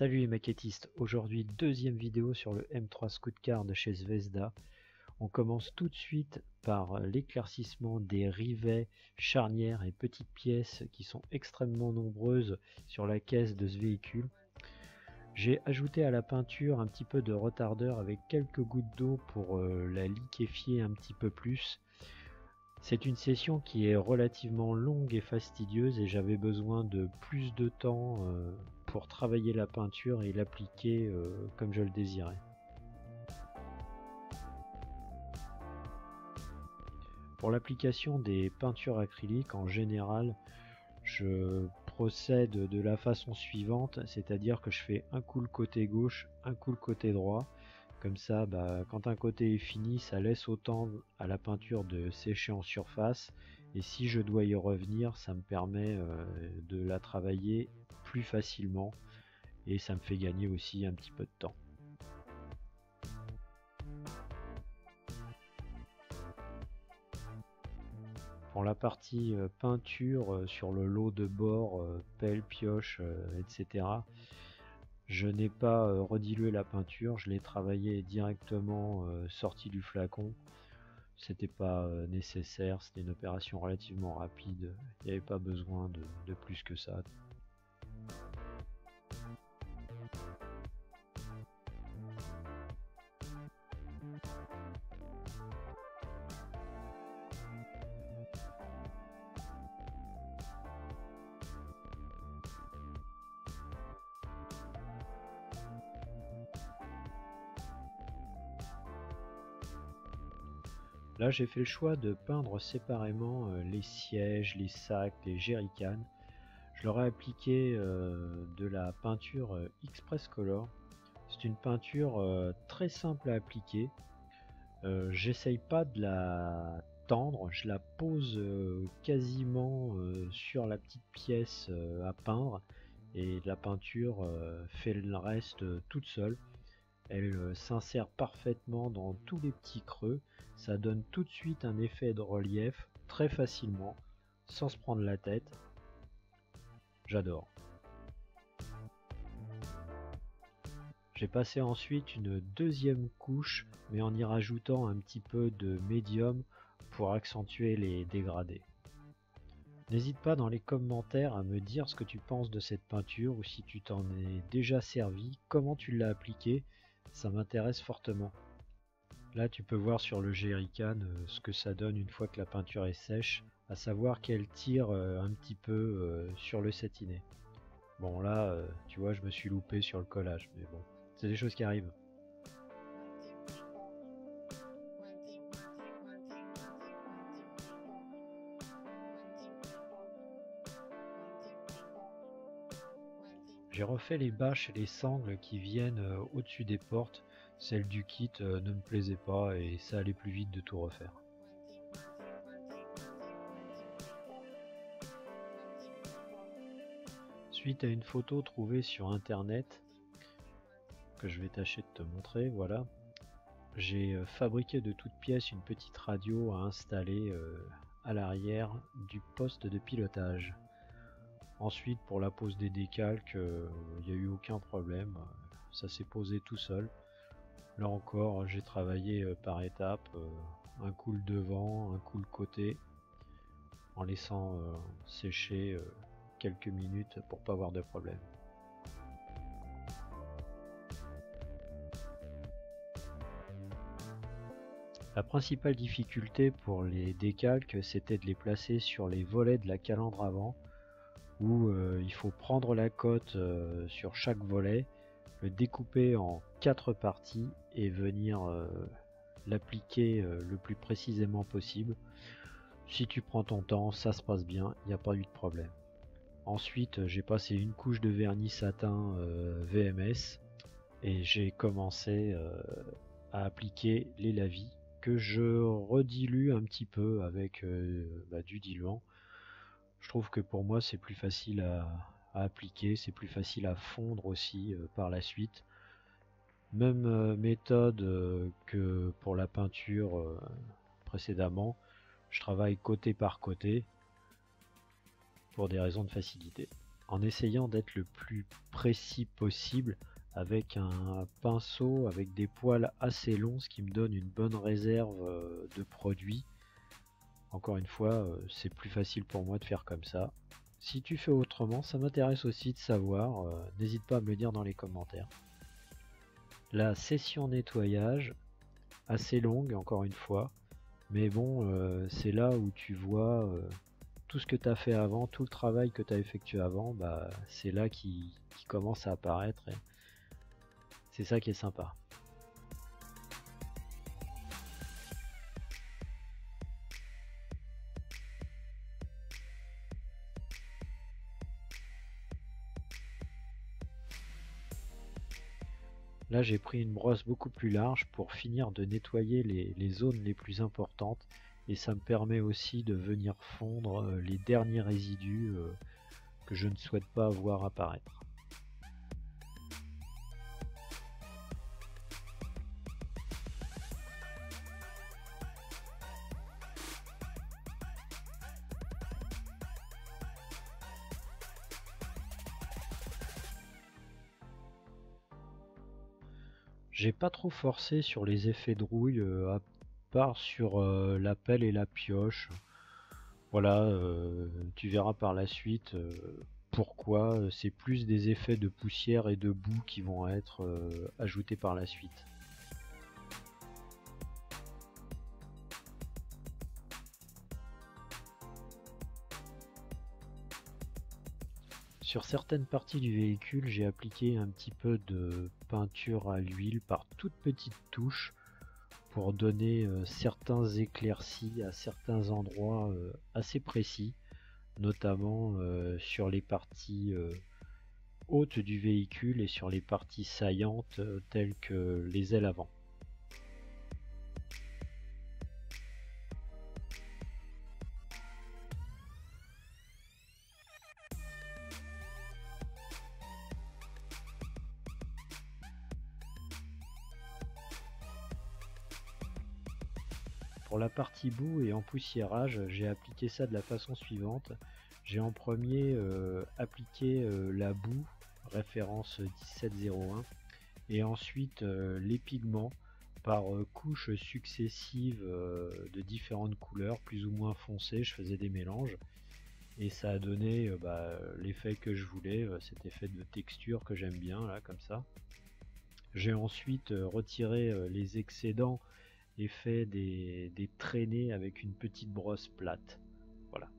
Salut les maquettistes, aujourd'hui deuxième vidéo sur le M3 Scout Car de chez Zvezda. On commence tout de suite par l'éclaircissement des rivets, charnières et petites pièces qui sont extrêmement nombreuses sur la caisse de ce véhicule. J'ai ajouté à la peinture un petit peu de retardeur avec quelques gouttes d'eau pour la liquéfier un petit peu plus. C'est une session qui est relativement longue et fastidieuse et j'avais besoin de plus de temps pour travailler la peinture et l'appliquer comme je le désirais. Pour l'application des peintures acryliques, en général, je procède de la façon suivante, c'est-à-dire que je fais un coup le côté gauche, un coup le côté droit. Comme ça, quand un côté est fini, ça laisse autant à la peinture de sécher en surface. Et si je dois y revenir, ça me permet de la travailler plus facilement. Et ça me fait gagner aussi un petit peu de temps. Pour la partie peinture sur le lot de bord, pelle, pioche, etc. Je n'ai pas redilué la peinture, je l'ai travaillé directement sorti du flacon. C'était pas nécessaire, c'était une opération relativement rapide, il n'y avait pas besoin de plus que ça. Là, j'ai fait le choix de peindre séparément les sièges, les sacs, les jerrycans. Je leur ai appliqué de la peinture Express Color. C'est une peinture très simple à appliquer. J'essaye pas de la tendre, je la pose quasiment sur la petite pièce à peindre et la peinture fait le reste toute seule. Elle s'insère parfaitement dans tous les petits creux, ça donne tout de suite un effet de relief très facilement, sans se prendre la tête. J'adore. J'ai passé ensuite une deuxième couche, mais en y rajoutant un petit peu de médium pour accentuer les dégradés. N'hésite pas dans les commentaires à me dire ce que tu penses de cette peinture ou si tu t'en es déjà servi, comment tu l'as appliquée. Ça m'intéresse fortement. Là tu peux voir sur le jerrycan ce que ça donne une fois que la peinture est sèche, à savoir qu'elle tire un petit peu sur le satiné. Bon là tu vois, je me suis loupé sur le collage, mais bon, c'est des choses qui arrivent. J'ai refait les bâches et les sangles qui viennent au-dessus des portes. Celle du kit ne me plaisait pas et ça allait plus vite de tout refaire. Suite à une photo trouvée sur internet, que je vais tâcher de te montrer, voilà, j'ai fabriqué de toutes pièces une petite radio à installer à l'arrière du poste de pilotage. Ensuite, pour la pose des décalques, il n'y a eu aucun problème, ça s'est posé tout seul. Là encore, j'ai travaillé par étapes, un coup le devant, un coup le côté, en laissant sécher quelques minutes pour pas avoir de problème. La principale difficulté pour les décalques, c'était de les placer sur les volets de la calandre avant, où il faut prendre la cote sur chaque volet, le découper en 4 parties et venir l'appliquer le plus précisément possible. Si tu prends ton temps, ça se passe bien, il n'y a pas eu de problème. Ensuite, j'ai passé une couche de vernis satin VMS et j'ai commencé à appliquer les lavis que je redilue un petit peu avec du diluant. Je trouve que pour moi c'est plus facile à appliquer, c'est plus facile à fondre aussi par la suite. Même méthode que pour la peinture précédemment, je travaille côté par côté pour des raisons de facilité. en essayant d'être le plus précis possible avec un pinceau avec des poils assez longs, ce qui me donne une bonne réserve de produits. Encore une fois, c'est plus facile pour moi de faire comme ça. Si tu fais autrement, ça m'intéresse aussi de savoir, n'hésite pas à me le dire dans les commentaires. La session nettoyage, assez longue encore une fois, mais bon, c'est là où tu vois tout ce que tu as fait avant, tout le travail que tu as effectué avant, bah, c'est là qui commence à apparaître. Et c'est ça qui est sympa. Là, j'ai pris une brosse beaucoup plus large pour finir de nettoyer les zones les plus importantes, et ça me permet aussi de venir fondre les derniers résidus que je ne souhaite pas voir apparaître. J'ai pas trop forcé sur les effets de rouille, à part sur la pelle et la pioche. Voilà, tu verras par la suite pourquoi. C'est plus des effets de poussière et de boue qui vont être ajoutés par la suite. Sur certaines parties du véhicule, j'ai appliqué un petit peu de peinture à l'huile par toutes petites touches pour donner certains éclaircies à certains endroits assez précis, notamment sur les parties hautes du véhicule et sur les parties saillantes telles que les ailes avant. Pour la partie boue et empoussiérage, j'ai appliqué ça de la façon suivante. J'ai en premier appliqué la boue, référence 1701, et ensuite les pigments par couches successives de différentes couleurs, plus ou moins foncées. Je faisais des mélanges et ça a donné l'effet que je voulais, cet effet de texture que j'aime bien, là, comme ça. J'ai ensuite retiré les excédents et fait des traînées avec une petite brosse plate. Voilà.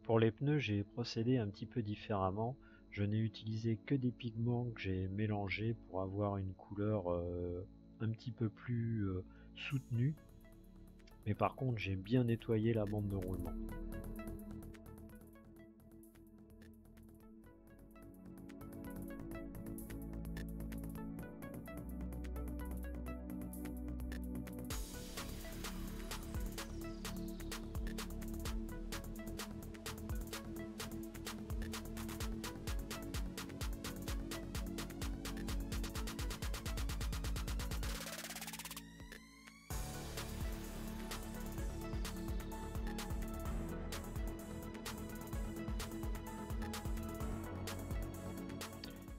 Pour les pneus, j'ai procédé un petit peu différemment. Je n'ai utilisé que des pigments que j'ai mélangés pour avoir une couleur un petit peu plus soutenue. Mais par contre, j'ai bien nettoyé la bande de roulement.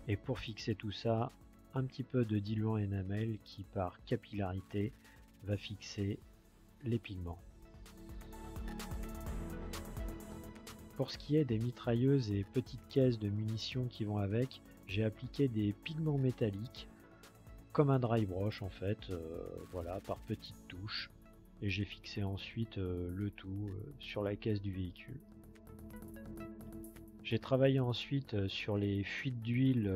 Et pour fixer tout ça, un petit peu de diluant énamel qui par capillarité va fixer les pigments. Pour ce qui est des mitrailleuses et petites caisses de munitions qui vont avec, j'ai appliqué des pigments métalliques comme un dry brush en fait, voilà, par petites touches, et j'ai fixé ensuite le tout sur la caisse du véhicule. J'ai travaillé ensuite sur les fuites d'huile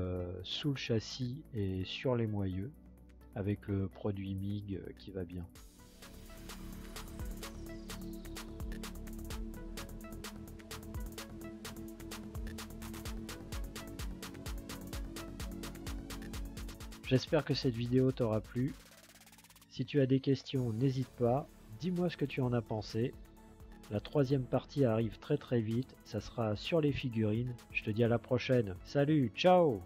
sous le châssis et sur les moyeux avec le produit MIG qui va bien. J'espère que cette vidéo t'aura plu. Si tu as des questions, n'hésite pas, dis-moi ce que tu en as pensé. La troisième partie arrive très vite, ça sera sur les figurines. Je te dis à la prochaine. Salut, ciao!